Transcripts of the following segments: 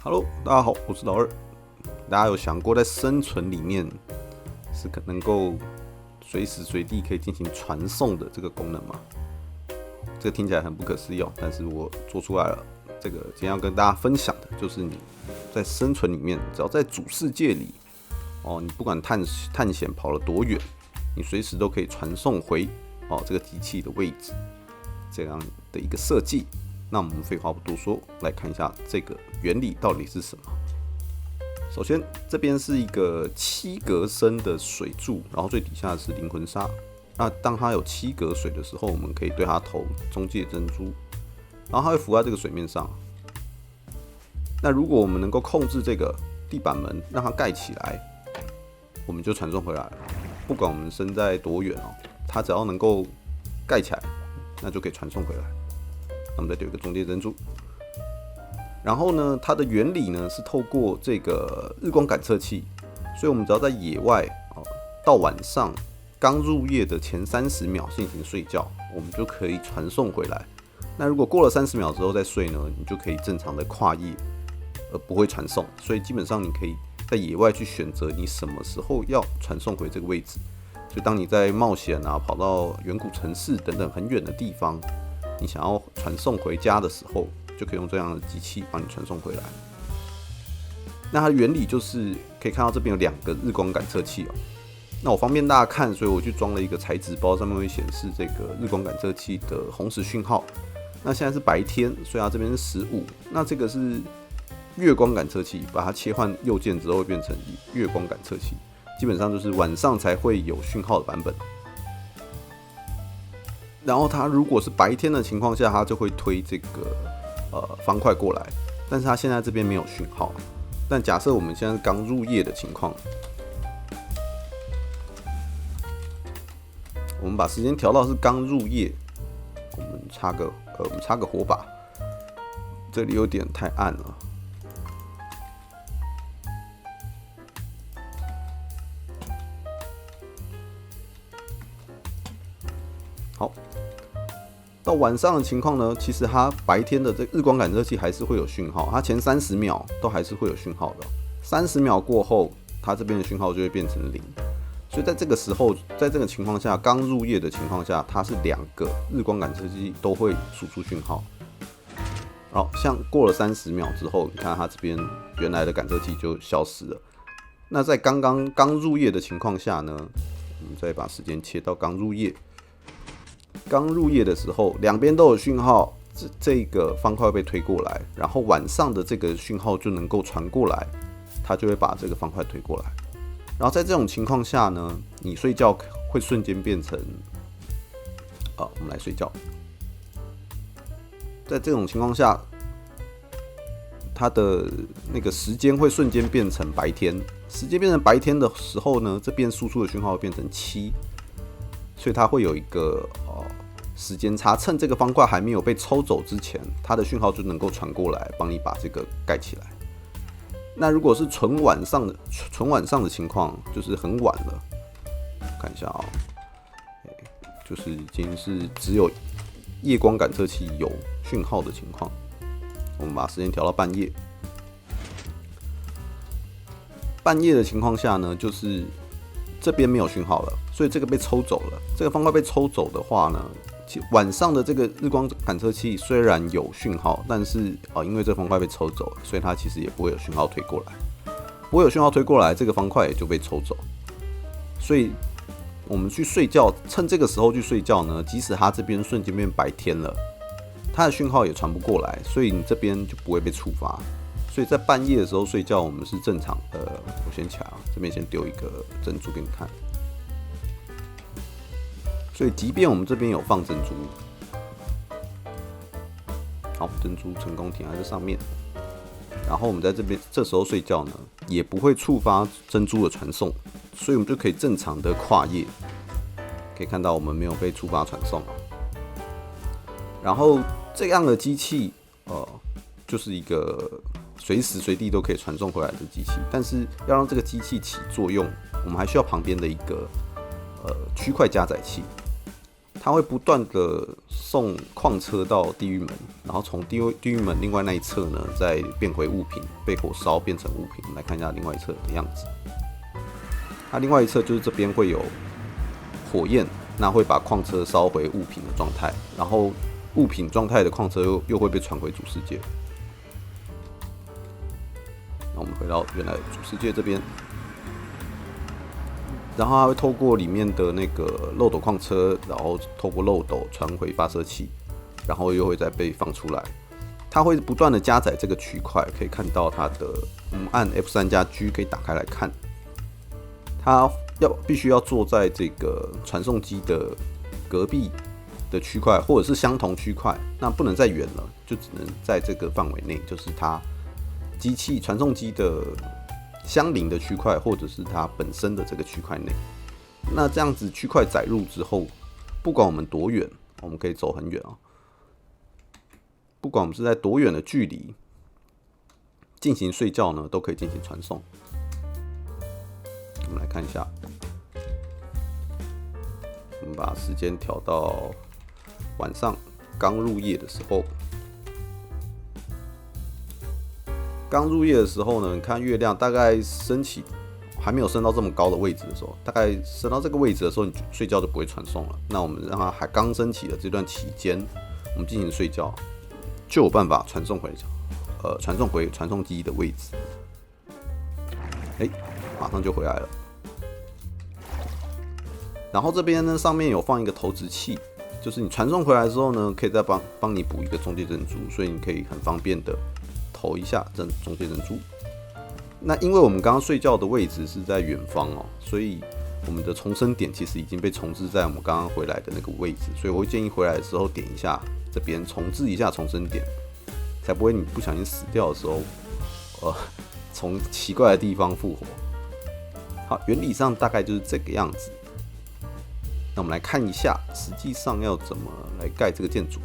Hello，大家好，我是老二。大家有想过在生存里面是能够随时随地可以进行传送的这个功能吗？这个听起来很不可思议哦，但是我做出来了。这个今天要跟大家分享的就是你在生存里面，只要在主世界里你不管探险跑了多远，你随时都可以传送回这个机器的位置，这样的一个设计。那我们废话不多说，来看一下这个原理到底是什么。首先，这边是一个7格深的水柱，然后最底下是灵魂沙。那当它有7格水的时候，我们可以对它投中介珍珠，然后它会浮在这个水面上。那如果我们能够控制这个地板门，让它盖起来，我们就传送回来了。不管我们身在多远它只要能够盖起来，那就可以传送回来。那我们再丢一个中介珍珠，然后呢，它的原理呢是透过这个日光感测器，所以我们只要在野外到晚上刚入夜的前30秒进行睡觉，我们就可以传送回来。那如果过了30秒之后再睡呢，你就可以正常的跨夜，而不会传送。所以基本上你可以在野外去选择你什么时候要传送回这个位置。所以当你在冒险跑到远古城市等等很远的地方，你想要传送回家的时候，就可以用这样的机器帮你传送回来。那它的原理就是可以看到这边有2个日光感测器那我方便大家看，所以我去装了一个材质包，上面会显示这个日光感测器的红时讯号。那现在是白天，所以它这边是15。那这个是月光感测器，把它切换右键之后会变成月光感测器，基本上就是晚上才会有讯号的版本。然后它如果是白天的情况下，它就会推这个方块过来，但是它现在这边没有讯号。但假设我们现在是刚入夜的情况，我们把时间调到是刚入夜，我们插个火把，这里有点太暗了。好，到晚上的情况呢，其实它白天的这日光感测器还是会有讯号，它前30秒都还是会有讯号的。30秒过后，它这边的讯号就会变成0。所以在这个时候，在这个情况下，刚入夜的情况下，它是2个日光感测器都会输出讯号。好，像过了30秒之后，你看它这边原来的感测器就消失了。那在刚入夜的情况下呢，我们再把时间切到刚入夜。刚入夜的时候，两边都有讯号，这个方块被推过来，然后晚上的这个讯号就能够传过来，它就会把这个方块推过来。然后在这种情况下呢，你睡觉会瞬间变成，我们来睡觉。在这种情况下，它的那个时间会瞬间变成白天。时间变成白天的时候呢，这边输出的讯号会变成7，所以它会有一个时间差。趁这个方块还没有被抽走之前，它的讯号就能够传过来，帮你把这个盖起来。那如果是纯晚上的情况，就是很晚了，看一下就是已经是只有夜光感测器有讯号的情况，我们把时间调到半夜。半夜的情况下呢，就是这边没有讯号了，所以这个被抽走了。这个方块被抽走的话呢，晚上的这个日光感测器虽然有讯号，但是因为这个方块被抽走了，所以它其实也不会有讯号推过来。不会有讯号推过来，这个方块也就被抽走。所以我们去睡觉，趁这个时候去睡觉呢，即使它这边瞬间变白天了，它的讯号也传不过来，所以你这边就不会被触发。所以在半夜的时候睡觉，我们是正常的。我先抢，这边先丢一个珍珠给你看。所以即便我们这边有放珍珠，好，珍珠成功停在这上面，然后我们在这时候睡觉呢，也不会触发珍珠的传送，所以我们就可以正常的跨夜。可以看到我们没有被触发传送。然后这样的机器，就是一个随时随地都可以传送回来的机器。但是要让这个机器起作用，我们还需要旁边的一个区块加载器。它会不断的送矿车到地狱门，然后从地狱门另外那一侧呢，再变回物品，被火烧变成物品。我们来看一下另外一侧的样子。它另外一侧就是这边会有火焰，那会把矿车烧回物品的状态，然后物品状态的矿车又会被传回主世界。那我们回到原来主世界这边。然后它会透过里面的那个漏斗矿车，然后透过漏斗传回发射器，然后又会再被放出来。它会不断的加载这个区块，可以看到它的，我们按 F3+G 可以打开来看。它必须要坐在这个传送机的隔壁的区块，或者是相同区块，那不能再远了，就只能在这个范围内，就是它机器传送机的相邻的区块，或者是它本身的这个区块内。那这样子区块载入之后，不管我们多远，我们可以走很远啊。不管我们是在多远的距离进行睡觉呢，都可以进行传送。我们来看一下，我们把时间调到晚上刚入夜的时候。刚入夜的时候呢，你看月亮大概升起，还没有升到这么高的位置的时候，大概升到这个位置的时候，你睡觉就不会传送了。那我们让它还刚升起的这段期间，我们进行睡觉，就有办法传送回传送机的位置。马上就回来了。然后这边呢，上面有放一个投掷器，就是你传送回来之后呢，可以再帮你补一个中介珍珠，所以你可以很方便的投一下中介珍珠。那因为我们刚刚睡觉的位置是在远方哦，所以我们的重生点其实已经被重置在我们刚刚回来的那个位置，所以我会建议回来的时候点一下这边重置一下重生点，才不会你不小心死掉的时候，从奇怪的地方复活。好，原理上大概就是这个样子。那我们来看一下，实际上要怎么来盖这个建筑。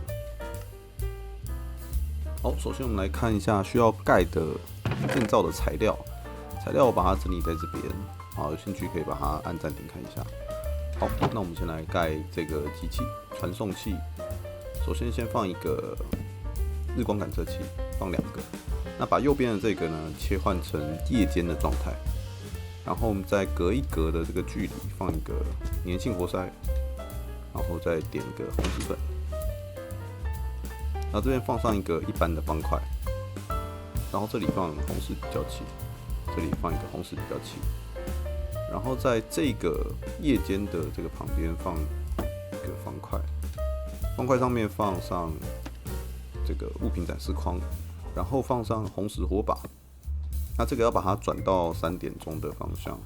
好，首先我们来看一下需要盖的建造的材料。材料我把它整理在这边，好，有兴趣可以把它按暂停看一下。好，那我们先来盖这个机器传送器。首先放一个日光感测器，放2个。那把右边的这个呢切换成夜间的状态，然后我们再隔一格的这个距离放一个粘性活塞，然后再点一个红石粉。然后这边放上一个一般的方块，然后这里放红石比较器，这里放一个红石比较器，然后在这个夜间的这个旁边放一个方块，方块上面放上这个物品展示框，然后放上红石火把，那这个要把它转到3点钟的方向，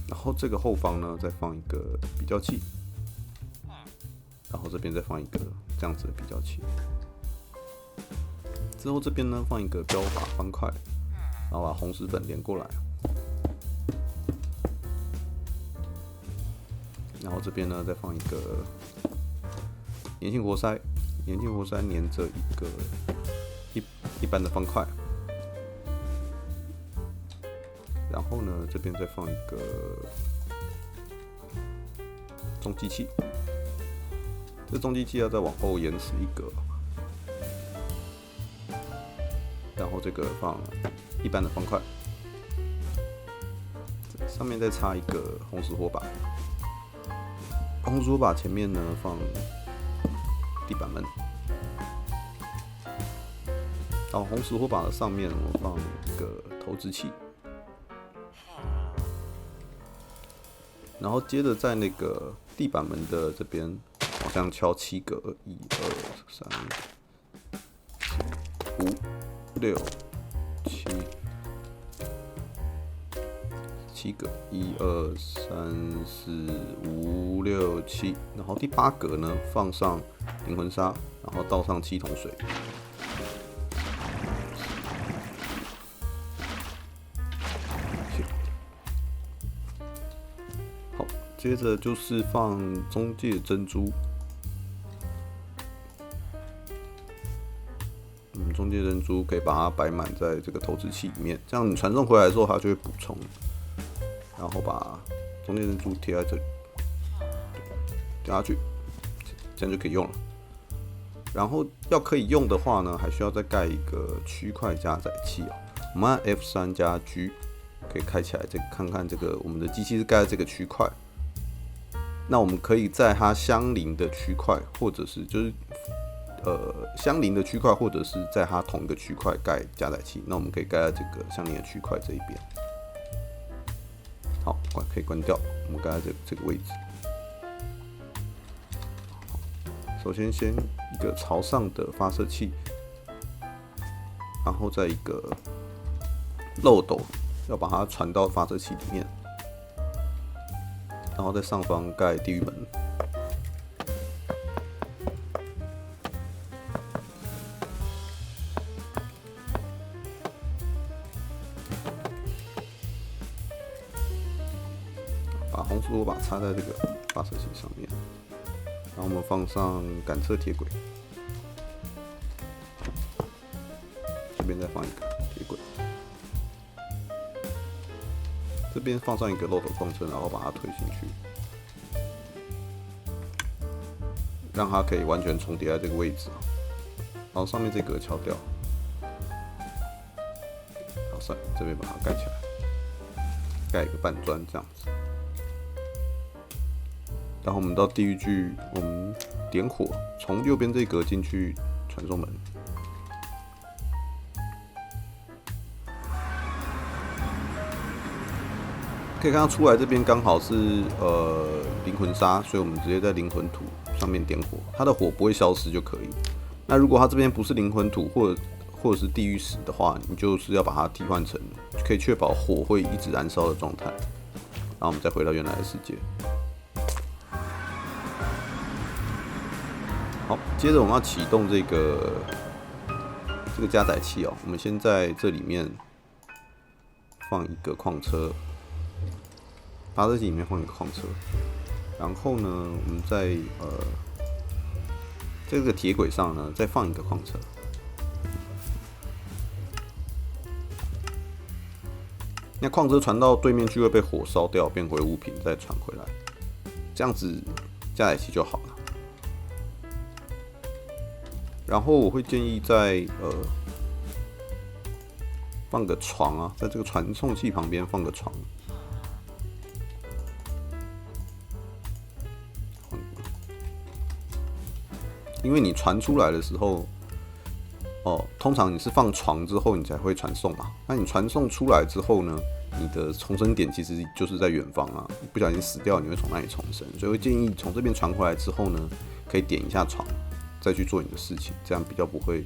然后这个后方呢再放一个比较器，然后这边再放一个这样子的比较器，之后这边呢放一个标靶方块，然后把红石粉连过来，然后这边呢再放一个粘性活塞，粘性活塞粘着一个一般的方块，然后呢这边再放一个中继器。这中继器要再往后延迟一格，然后这个放一般的方块，上面再插一个红石火把，红石火把前面呢放地板门，然后红石火把的上面我放一个投掷器，然后接着在那个地板门的这边。好像敲7个，1、2、3、4、5、6、7个，1、2、3、4、5、6、7，然后第8格呢放上灵魂沙，然后倒上7桶水。好，接着就是放中介珍珠。中介珍珠可以把它摆满在这个投掷器里面，这样你传送回来的时候，它就会补充。然后把中介珍珠贴在这里，掉下去，这样就可以用了。然后要可以用的话呢，还需要再盖一个区块加载器哦。我们按 F3 加 G 可以开起来，看看这个我们的机器是盖在这个区块。那我们可以在它相邻的区块，或者是相邻的区块，或者是在它同一个区块盖加载器。那我们可以盖在这个相邻的区块这一边。好，可以关掉。我们盖在这个位置。首先一个朝上的发射器，然后再一个漏斗，要把它传到发射器里面，然后在上方盖地狱门。把红石火把插在这个发射器上面。然后我们放上感测铁轨，这边再放一个铁轨，这边放上一个漏斗共振，然后把它推进去，让它可以完全重叠在这个位置。然后上面这格敲掉，好，这边把它盖起来，盖一个半砖这样子。然后我们到地狱具，我们点火，从右边这格进去传送门。可以看到出来这边刚好是灵魂沙，所以我们直接在灵魂土上面点火，它的火不会消失就可以。那如果它这边不是灵魂土或者是地狱石的话，你就是要把它替换成可以确保火会一直燃烧的状态。然后我们再回到原来的世界。好，接着我们要启动这个加载器哦。我们先在这里面放一个矿车，发射器里面放一个矿车，然后呢，我们在这个铁轨上呢再放一个矿车。那矿车传到对面去会被火烧掉，变回物品，再传回来，这样子加载器就好了。然后我会建议在放个床啊，在这个传送器旁边放个床，因为你传出来的时候，通常你是放床之后你才会传送嘛。那你传送出来之后呢，你的重生点其实就是在远方啊，不小心死掉你会从那里重生，所以会建议从这边传回来之后呢，可以点一下床。再去做你的事情，这样比较不会，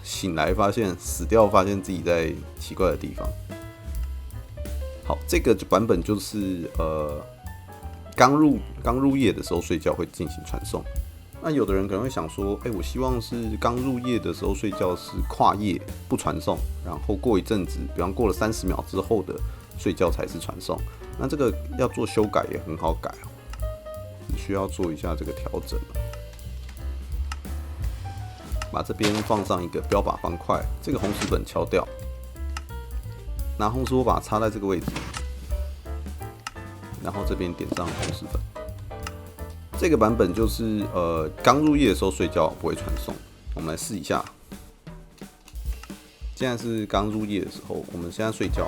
醒来发现死掉，发现自己在奇怪的地方。好，这个版本就是刚入夜的时候睡觉会进行传送。那有的人可能会想说，我希望是刚入夜的时候睡觉是跨夜不传送，然后过一阵子，比方过了30秒之后的睡觉才是传送。那这个要做修改也很好改哦，你需要做一下这个调整。把这边放上一个标靶方块，这个红石本敲掉，拿红石火把插在这个位置，然后这边点上红石本。这个版本就是刚入夜的时候睡觉不会传送，我们来试一下。现在是刚入夜的时候，我们现在睡觉，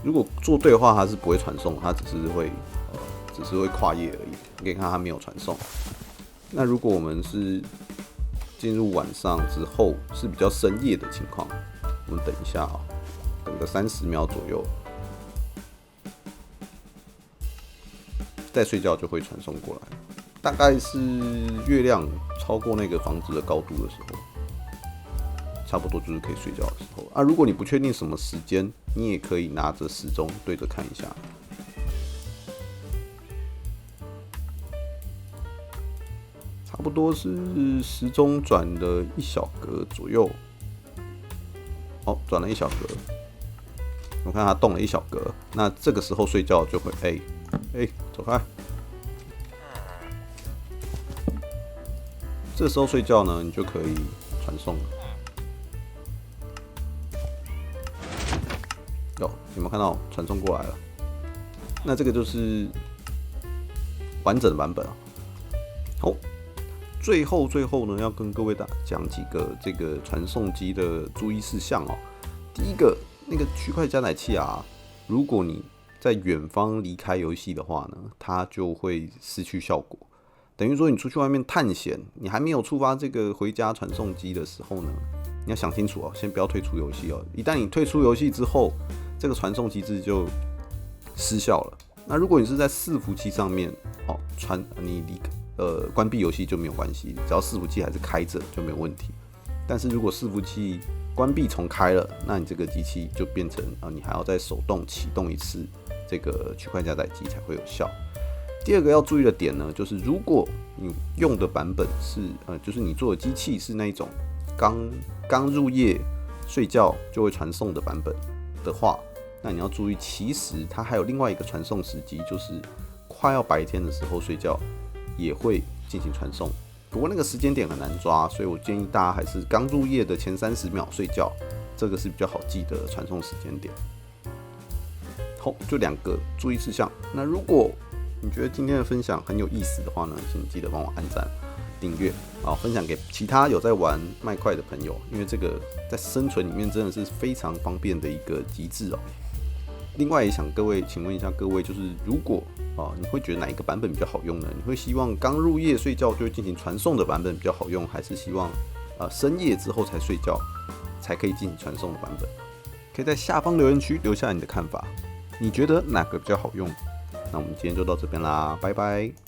如果做对的话，它是不会传送，它只是会跨夜而已。你可以看它没有传送。那如果我们是进入晚上之后是比较深夜的情况，我们等一下等个30秒左右，再睡觉就会传送过来。大概是月亮超过那个房子的高度的时候，差不多就是可以睡觉的时候啊。如果你不确定什么时间，你也可以拿着时钟对着看一下。差不多是时钟转了1小格左右，转了1小格，我看它动了1小格，那这个时候睡觉就会走开。这时候睡觉呢，你就可以传送了。有没有看到传送过来了？那这个就是完整的版本啊。好，最后呢，要跟各位讲几个这个传送机的注意事项哦。第一个，那个区块加载器啊，如果你在远方离开游戏的话呢，它就会失去效果。等于说你出去外面探险，你还没有触发这个回家传送机的时候呢，你要想清楚哦，先不要退出游戏哦。一旦你退出游戏之后，这个传送机制就失效了。那如果你是在伺服器上面哦，你关闭游戏就没有关系，只要伺服器还是开着就没有问题。但是如果伺服器关闭重开了，那你这个机器就变成你还要再手动启动一次这个区块加载机才会有效。第二个要注意的点呢，就是如果你用的版本是就是你做的机器是那一种刚入夜睡觉就会传送的版本的话，那你要注意，其实它还有另外一个传送时机，就是快要白天的时候睡觉也会进行传送。不过那个时间点很难抓，所以我建议大家还是刚入夜的前30秒睡觉，这个是比较好记的传送时间点。好，就2个注意事项。那如果你觉得今天的分享很有意思的话呢，请记得帮我按赞、订阅，然后分享给其他有在玩麦块的朋友，因为这个在生存里面真的是非常方便的一个机制哦。另外也想请问一下各位，就是如果你会觉得哪一个版本比较好用呢？你会希望刚入夜睡觉就会进行传送的版本比较好用，还是希望深夜之后才睡觉才可以进行传送的版本？可以在下方留言区留下你的看法，你觉得哪个比较好用？那我们今天就到这边啦，拜拜。